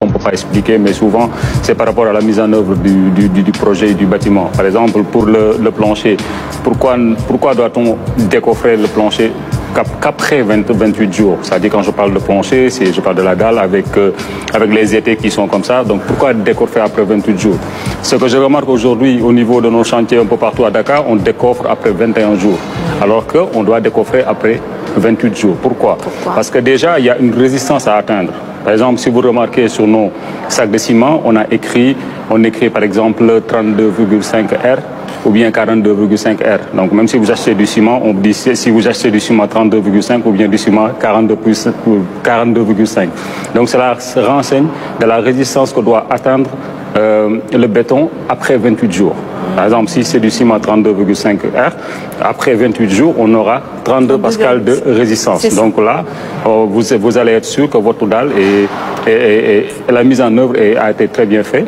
On ne peut pas expliquer, mais souvent, c'est par rapport à la mise en œuvre du projet et du bâtiment. Par exemple, pour le plancher, pourquoi doit-on décoffrer le plancher qu'après 28 jours? C'est-à-dire, quand je parle de plancher, je parle de la dalle avec les étés qui sont comme ça. Donc, pourquoi décoffrer après 28 jours? Ce que je remarque aujourd'hui au niveau de nos chantiers un peu partout à Dakar, on décoffre après 21 jours. Alors qu'on doit décoffrer après 28 jours. Pourquoi? Parce que déjà, il y a une résistance à atteindre. Par exemple, si vous remarquez sur nos sacs de ciment, on écrit par exemple 32,5 R ou bien 42,5 R. Donc même si vous achetez du ciment, on dit si vous achetez du ciment 32,5 ou bien du ciment 42,5. Donc cela renseigne de la résistance que doit atteindre le béton après 28 jours. Par exemple, si c'est du ciment 32,5 R, après 28 jours, on aura 32 pascal de résistance. Donc là, vous allez être sûr que votre dalle et la mise en œuvre a été très bien faite.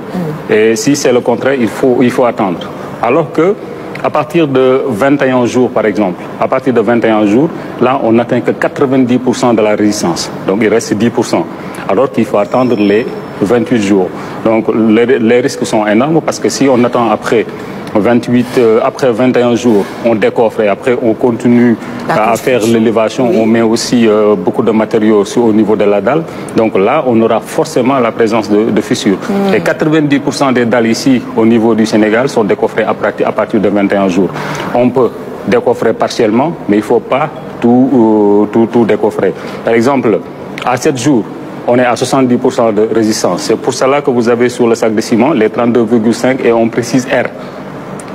Et si c'est le contraire, il faut attendre. Alors que à partir de 21 jours, par exemple, à partir de 21 jours, là, on n'atteint que 90% de la résistance. Donc, il reste 10%. Alors qu'il faut attendre les 28 jours. Donc, les risques sont énormes parce que si on attend après 21 jours, on décoffre et après on continue à faire l'élévation, on met aussi beaucoup de matériaux au niveau de la dalle. Donc là, on aura forcément la présence de fissures. Et 90% des dalles ici, au niveau du Sénégal, sont décoffrées à partir de 21 jours. On peut décoffrer partiellement, mais il ne faut pas tout décoffrer. Par exemple, à 7 jours, on est à 70% de résistance. C'est pour cela que vous avez sur le sac de ciment les 32,5 et on précise R.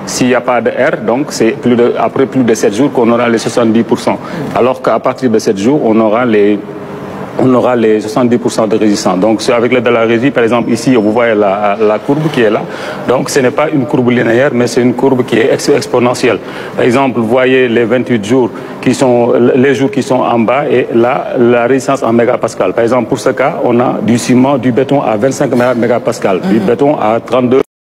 S'il n'y a pas de R, donc c'est après plus de 7 jours qu'on aura les 70%. Alors qu'à partir de 7 jours, on aura les 70% de résistance. Donc avec l'aide de la régie, par exemple, ici, vous voyez la courbe qui est là. Donc ce n'est pas une courbe linéaire, mais c'est une courbe qui est exponentielle. Par exemple, vous voyez les 28 jours les jours qui sont en bas et là, la résistance en mégapascal. Par exemple, pour ce cas, on a du ciment, du béton à 25 mégapascal, du béton à 32